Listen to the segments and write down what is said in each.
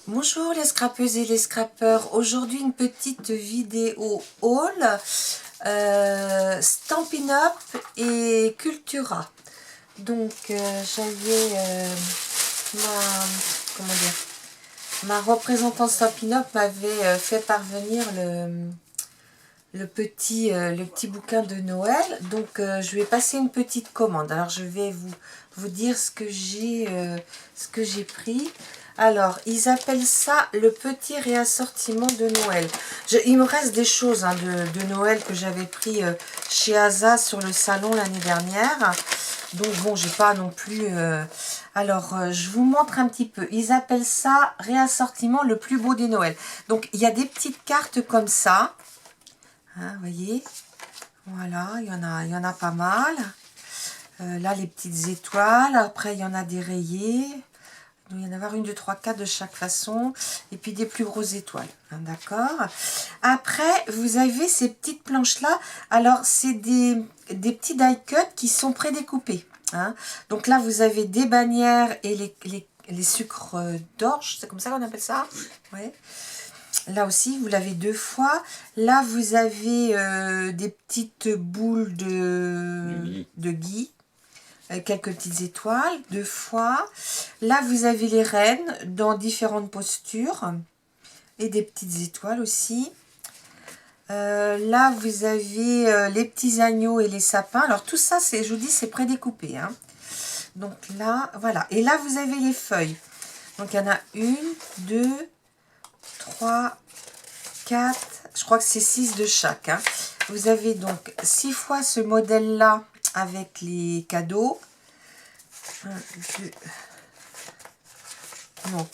Bonjour les scrapeuses et les scrapeurs. Aujourd'hui une petite vidéo haul Stampin' Up et Cultura. Donc j'avais ma comment dire ma représentante Stampin' Up m'avait fait parvenir le petit bouquin de Noël. Donc je lui ai passé une petite commande. Alors je vais vous dire ce que j'ai pris. Alors, ils appellent ça le petit réassortiment de Noël. Il me reste des choses de Noël que j'avais pris chez Asa sur le salon l'année dernière. Donc bon, j'ai pas non plus... Alors, je vous montre un petit peu. Ils appellent ça réassortiment le plus beau des Noëls. Donc, il y a des petites cartes comme ça. Hein, voyez, voilà, il y en a pas mal. Là, les petites étoiles. Après, il y en a des rayées. Il doit y en avoir une, deux, trois, quatre de chaque façon. Et puis des plus grosses étoiles. Hein, d'accord. Après, vous avez ces petites planches-là. Alors, c'est des petits die cut qui sont prédécoupés. Hein. Donc là, vous avez des bannières et les sucres d'orge. C'est comme ça qu'on appelle ça. Ouais. Là aussi, vous l'avez deux fois. Là, vous avez des petites boules de gui. Quelques petites étoiles, deux fois. Là, vous avez les reines dans différentes postures. Et des petites étoiles aussi. Là, vous avez les petits agneaux et les sapins. Alors, tout ça, je vous dis, c'est prédécoupé. Hein. Donc là, voilà. Et là, vous avez les feuilles. Donc, il y en a une, deux, 3, 4, je crois que c'est 6 de chaque. Hein. Vous avez donc 6 fois ce modèle-là avec les cadeaux. 1, 2. Donc,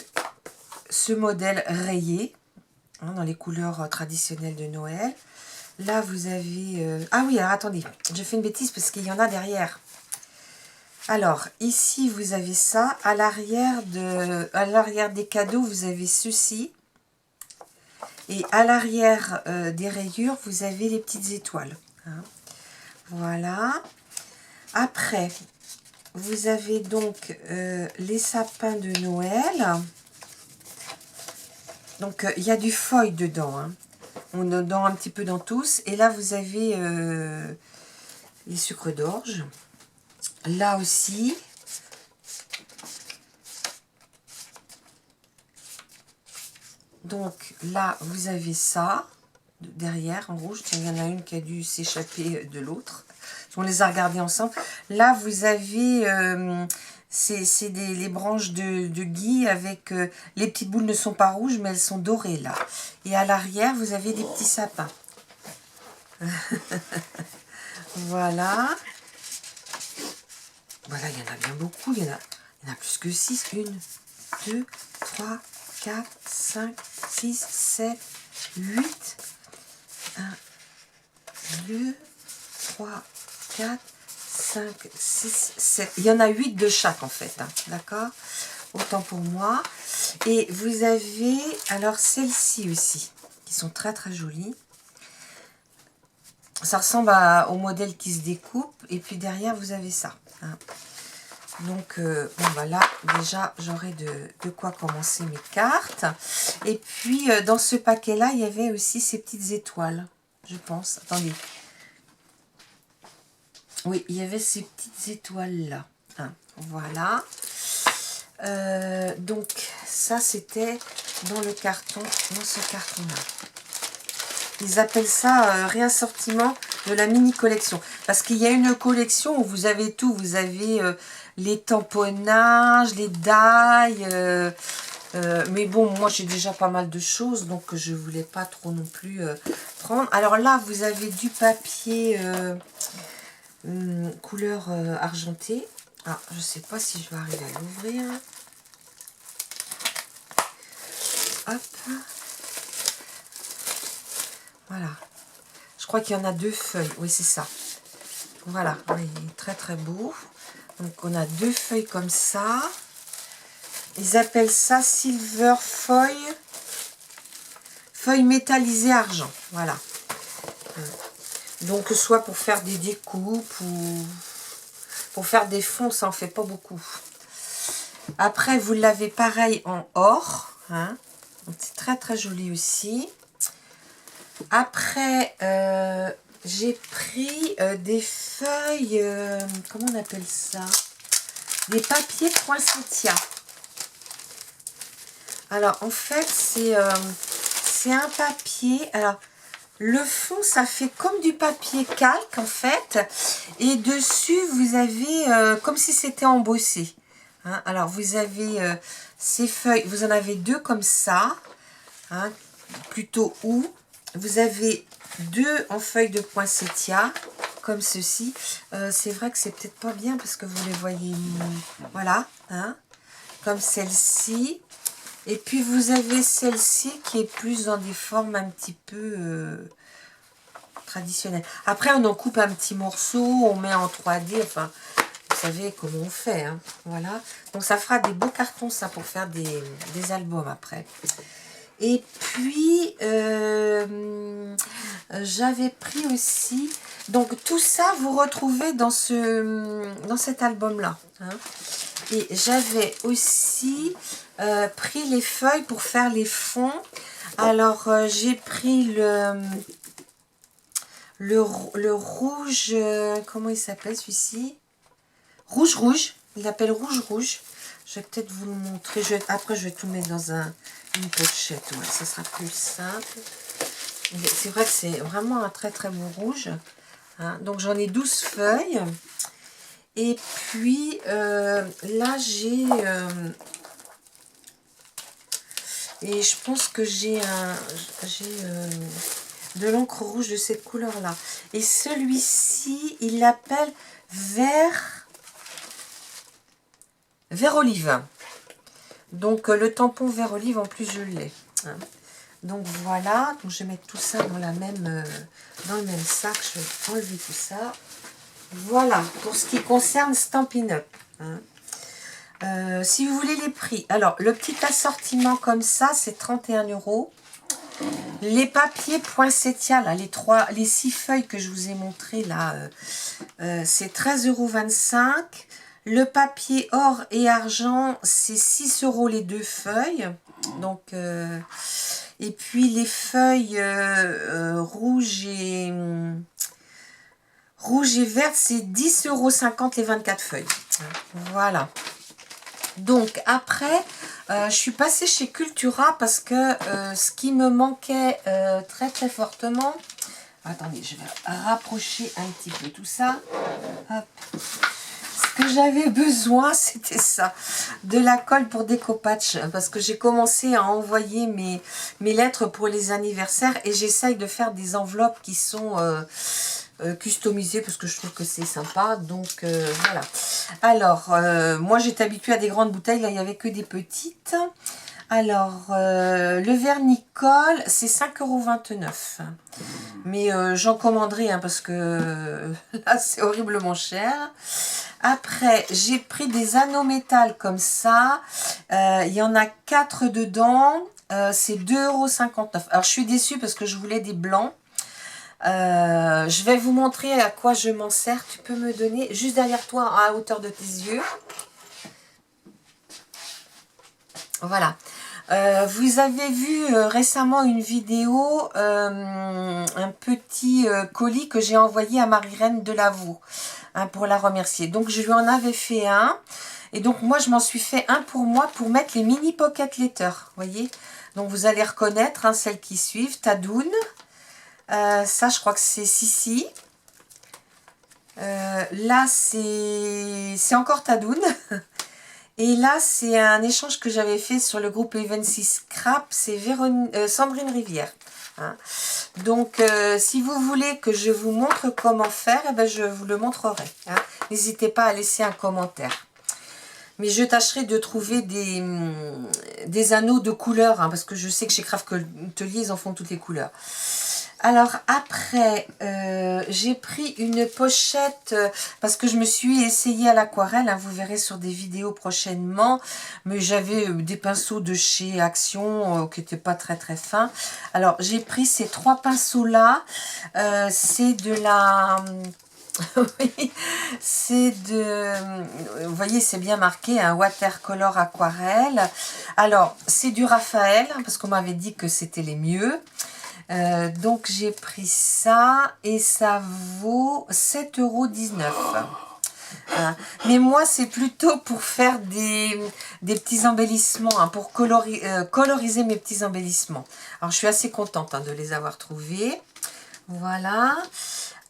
ce modèle rayé, hein, dans les couleurs traditionnelles de Noël. Là, vous avez... Ah oui, alors attendez, je fais une bêtise parce qu'il y en a derrière. Alors, ici, vous avez ça. À l'arrière des cadeaux, vous avez ceci. Et à l'arrière des rayures, vous avez les petites étoiles. Hein. Voilà. Après, vous avez donc les sapins de Noël. Donc, il y a du foil dedans. Hein. On est dedans un petit peu dans tous. Et là, vous avez les sucres d'orge. Là aussi. Donc, là, vous avez ça. Derrière, en rouge. Il y en a une qui a dû s'échapper de l'autre. On les a regardés ensemble. Là, vous avez les branches de gui avec... les petites boules ne sont pas rouges, mais elles sont dorées, là. Et à l'arrière, vous avez des petits sapins. Voilà. Voilà, il y en a bien beaucoup. Il y en a plus que 6. 1, 2, 3, 4, 5, 6, 7, 8. 1, 2, 3, 4, 5, 6, 7. Il y en a 8 de chaque en fait. Hein, d'accord? Autant pour moi. Et vous avez alors celles-ci aussi, qui sont très très jolies. Ça ressemble au modèle qui se découpe. Et puis derrière, vous avez ça. Hein. Donc, bon, voilà, déjà, j'aurai de quoi commencer mes cartes. Et puis, dans ce paquet-là, il y avait aussi ces petites étoiles, je pense. Attendez. Oui, il y avait ces petites étoiles-là. Hein, voilà. Donc, ça, c'était dans le carton, dans ce carton-là. Ils appellent ça réassortiment de la mini collection. Parce qu'il y a une collection où vous avez tout. Vous avez les tamponnages, les dailles. Mais bon, moi j'ai déjà pas mal de choses. Donc je ne voulais pas trop non plus prendre. Alors là, vous avez du papier couleur argentée. Ah, je ne sais pas si je vais arriver à l'ouvrir. Hop. Voilà. Je crois qu'il y en a 2 feuilles. Oui, c'est ça. Voilà. Il est très très beau. Donc, on a 2 feuilles comme ça. Ils appellent ça Silver Foil. Feuille métallisée argent. Voilà. Donc, soit pour faire des découpes ou pour faire des fonds, ça en fait pas beaucoup. Après, vous l'avez pareil en or. Hein. C'est très très joli aussi. Après, j'ai pris des feuilles, comment on appelle ça? Des papiers poinsettia. Alors, en fait, c'est un papier. Alors, le fond, ça fait comme du papier calque, en fait. Et dessus, vous avez, comme si c'était embossé. Hein. Alors, vous avez ces feuilles, vous en avez deux comme ça. Hein, plutôt où. Vous avez deux en feuilles de poinsettia, comme ceci. C'est vrai que c'est peut-être pas bien parce que vous les voyez, voilà, hein, comme celle-ci. Et puis vous avez celle-ci qui est plus dans des formes un petit peu traditionnelles. Après on en coupe un petit morceau, on met en 3D, enfin vous savez comment on fait, hein, voilà. Donc ça fera des beaux cartons ça pour faire des albums après. Et puis, j'avais pris aussi... Donc, tout ça, vous retrouvez dans cet album-là. Hein. Et j'avais aussi pris les feuilles pour faire les fonds. Alors, j'ai pris le rouge... comment il s'appelle, celui-ci? Rouge. Il l'appelle rouge. Je vais peut-être vous le montrer. Après, je vais tout mettre dans une pochette. Ouais, ça sera plus simple. C'est vrai que c'est vraiment un très très beau rouge. Hein. Donc, j'en ai 12 feuilles. Et puis, là, j'ai... et je pense que j'ai de l'encre rouge de cette couleur-là. Et celui-ci, il l'appelle vert olive. Donc le tampon vert olive en plus je l'ai. Hein. Donc voilà, donc je vais mettre tout ça dans le même sac. Je vais enlever tout ça. Voilà pour ce qui concerne Stampin' Up. Hein. Si vous voulez les prix, alors le petit assortiment comme ça c'est 31 €. Les papiers poinsettia, là, les 6 feuilles que je vous ai montré là, c'est 13,25 €. Le papier or et argent, c'est 6 € les 2 feuilles. Donc, et puis les feuilles rouges et vertes, c'est 10,50 € les 24 feuilles. Voilà. Donc après, je suis passée chez Cultura parce que ce qui me manquait très très fortement... Attendez, je vais rapprocher un petit peu tout ça. Hop. Ce que j'avais besoin, c'était ça, de la colle pour découpage, parce que j'ai commencé à envoyer mes lettres pour les anniversaires et j'essaye de faire des enveloppes qui sont customisées parce que je trouve que c'est sympa. Donc voilà. Alors, moi j'étais habituée à des grandes bouteilles, là il n'y avait que des petites. Alors, le vernis-colle, c'est 5,29 €. Mais j'en commanderai, hein, parce que là, c'est horriblement cher. Après, j'ai pris des anneaux métal comme ça. Il y en a 4 dedans. C'est 2,59 €. Alors, je suis déçue parce que je voulais des blancs. Je vais vous montrer à quoi je m'en sers. Tu peux me donner juste derrière toi, à hauteur de tes yeux. Voilà. Vous avez vu récemment une vidéo, un petit colis que j'ai envoyé à Marie-Reine Delavaux, hein, pour la remercier. Donc je lui en avais fait un. Et donc moi je m'en suis fait un pour moi pour mettre les mini pocket letters. Voyez. Donc vous allez reconnaître, hein, celles qui suivent. Tadoun. Ça je crois que c'est Sissi. Là c'est encore Tadoun. Et là, c'est un échange que j'avais fait sur le groupe Evency Scrap, c'est Sandrine Rivière. Hein. Donc, si vous voulez que je vous montre comment faire, eh ben, je vous le montrerai. Hein. N'hésitez pas à laisser un commentaire. Mais je tâcherai de trouver des anneaux de couleurs, hein, parce que je sais que chez Craft Atelier, ils en font toutes les couleurs. Alors après, j'ai pris une pochette parce que je me suis essayée à l'aquarelle, hein, vous verrez sur des vidéos prochainement, mais j'avais des pinceaux de chez Action qui n'étaient pas très très fins. Alors j'ai pris ces 3 pinceaux là, c'est de la Oui, c'est de... Vous voyez, c'est bien marqué, un watercolor aquarelle. Alors, c'est du Raphaël, parce qu'on m'avait dit que c'était les mieux. Donc, j'ai pris ça et ça vaut 7,19 €. Voilà. Mais moi, c'est plutôt pour faire des petits embellissements, hein, pour coloriser mes petits embellissements. Alors, je suis assez contente de les avoir trouvés. Voilà.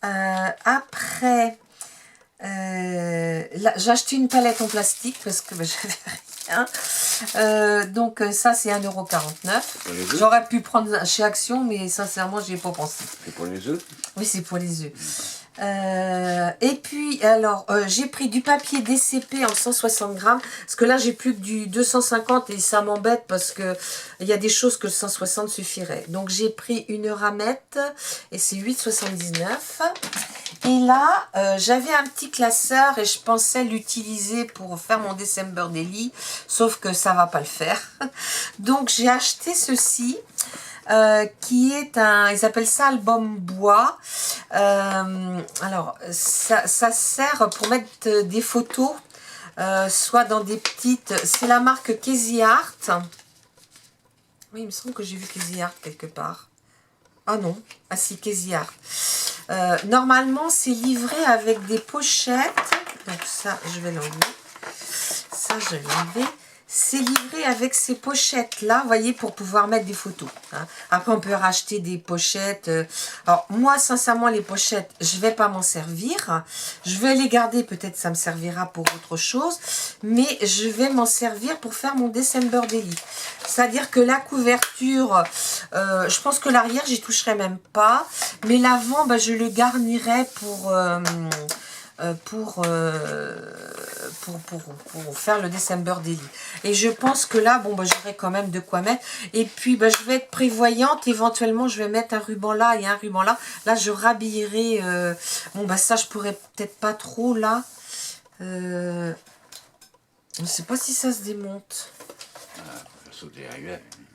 Après, j'ai acheté une palette en plastique parce que j'avais rien. Donc ça c'est 1,49 €. J'aurais pu prendre chez Action, mais sincèrement j'y ai pas pensé. C'est pour les œufs? Oui, c'est pour les œufs. Et puis alors j'ai pris du papier DCP en 160 grammes parce que là j'ai plus que du 250 et ça m'embête parce que il y a des choses que le 160 suffirait. Donc j'ai pris une ramette et c'est 8,79 €. Et là j'avais un petit classeur et je pensais l'utiliser pour faire mon December Daily, sauf que ça va pas le faire. Donc j'ai acheté ceci. Qui est un, ils appellent ça album bois. Alors, ça sert pour mettre des photos, soit dans des petites... C'est la marque Casey Art. Oui, il me semble que j'ai vu Casey Art quelque part. Ah non, ah si, Casey Art. Normalement, c'est livré avec des pochettes. Donc ça, je vais l'enlever. Ça, je vais l'enlever. C'est livré avec ces pochettes-là, vous voyez, pour pouvoir mettre des photos. Hein. Après, on peut racheter des pochettes. Alors, moi, sincèrement, les pochettes, je ne vais pas m'en servir. Je vais les garder, peut-être ça me servira pour autre chose. Mais je vais m'en servir pour faire mon December Daily. C'est-à-dire que la couverture, je pense que l'arrière, j'y toucherai même pas. Mais l'avant, bah, je le garnirai pour faire le December Daily. Et je pense que là, bon, bah, j'aurai quand même de quoi mettre. Et puis, bah, je vais être prévoyante. Éventuellement, je vais mettre un ruban là et un ruban là. Là, je rhabillerai. Bon, bah, ça, je pourrais peut-être pas trop là. Je ne sais pas si ça se démonte.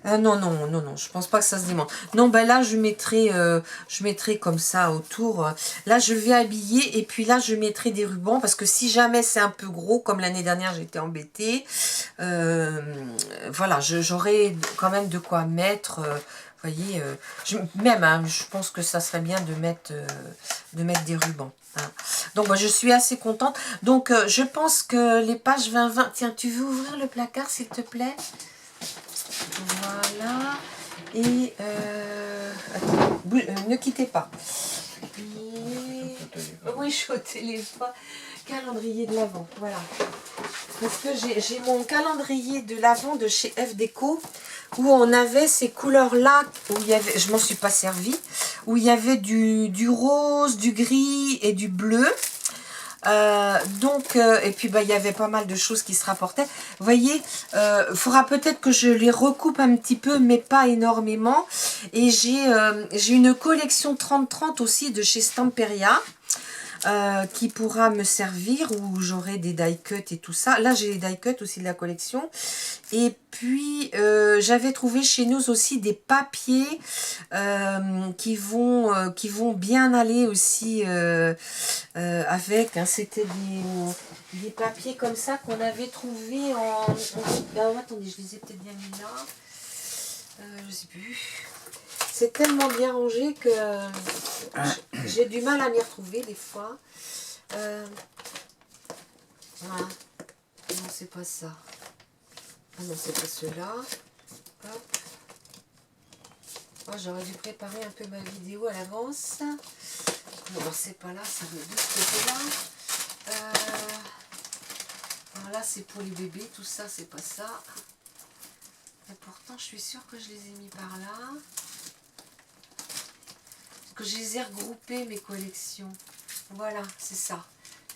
Ah non, non, non, non, je pense pas que ça se démonte. Non, ben là, je mettrai comme ça autour. Là, je vais habiller et puis là, je mettrai des rubans parce que si jamais c'est un peu gros, comme l'année dernière, j'étais embêtée, voilà, j'aurai quand même de quoi mettre. Vous voyez, même, hein, je pense que ça serait bien de mettre des rubans. Hein. Donc, bah, je suis assez contente. Donc, je pense que les pages 20-20... Tiens, tu veux ouvrir le placard, s'il te plaît ? Voilà. Et attends, ne quittez pas. Et... Oui, je suis au téléphone. Calendrier de l'Avent, voilà. Parce que j'ai mon calendrier de l'Avent de chez F Déco où on avait ces couleurs-là, où il y avait, je m'en suis pas servi, où il y avait du rose, du gris et du bleu. Et puis bah, il y avait pas mal de choses qui se rapportaient. Vous voyez, il faudra peut-être que je les recoupe un petit peu, mais pas énormément. Et j'ai une collection 30-30 aussi de chez Stamperia. Qui pourra me servir, où j'aurai des die cut et tout ça. Là, j'ai les die cut aussi de la collection. Et puis, j'avais trouvé chez nous aussi des papiers qui vont bien aller aussi avec. Hein, c'était des papiers comme ça qu'on avait trouvé attendez, je les ai peut-être bien mis là. Je sais plus. C'est tellement bien rangé que j'ai du mal à m'y retrouver des fois. Voilà. Non, c'est pas ça. Ah non, c'est pas ceux-là. Hop. Oh, j'aurais dû préparer un peu ma vidéo à l'avance. Non, c'est pas là, ça va de ce côté-là. Alors là, c'est pour les bébés. Tout ça, c'est pas ça. Et pourtant, je suis sûre que je les ai mis par là. Que je les ai regroupées, mes collections. Voilà, c'est ça.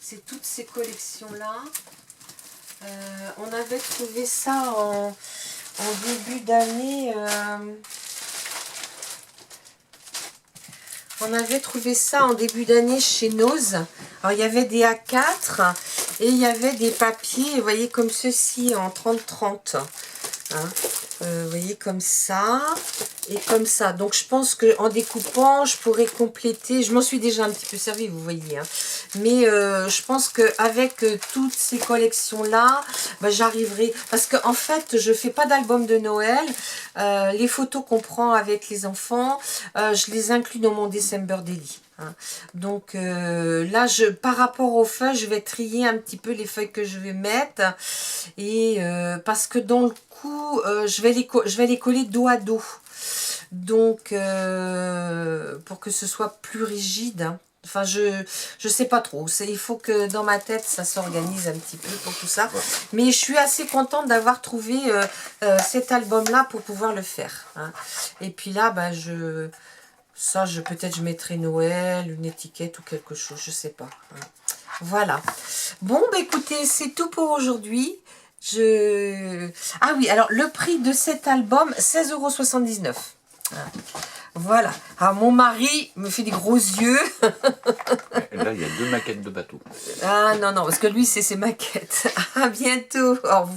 C'est toutes ces collections-là. On avait trouvé ça en début d'année. On avait trouvé ça en début d'année chez Nose. Alors, il y avait des A4 et il y avait des papiers, vous voyez, comme ceci en 30-30. Hein. Vous voyez, comme ça. Et comme ça, donc je pense qu'en découpant, je pourrais compléter, je m'en suis déjà un petit peu servi, vous voyez, hein. Mais je pense qu'avec toutes ces collections-là, bah, j'arriverai, parce qu'en fait, je fais pas d'album de Noël, les photos qu'on prend avec les enfants, je les inclus dans mon December Daily. Hein. Donc là, par rapport aux feuilles, je vais trier un petit peu les feuilles que je vais mettre, et parce que dans le coup, je vais les coller dos à dos. Donc, pour que ce soit plus rigide, hein. Enfin, je sais pas trop. Il faut que dans ma tête, ça s'organise un petit peu pour tout ça. Ouais. Mais je suis assez contente d'avoir trouvé cet album-là pour pouvoir le faire. Hein. Et puis là, bah, peut-être je mettrai Noël, une étiquette ou quelque chose, je sais pas. Hein. Voilà. Bon, bah écoutez, c'est tout pour aujourd'hui. Ah oui, alors le prix de cet album, 16,79 €. Voilà. Alors mon mari me fait des gros yeux. Là, il y a 2 maquettes de bateaux. Ah non, non, parce que lui, c'est ses maquettes. À bientôt. Au revoir.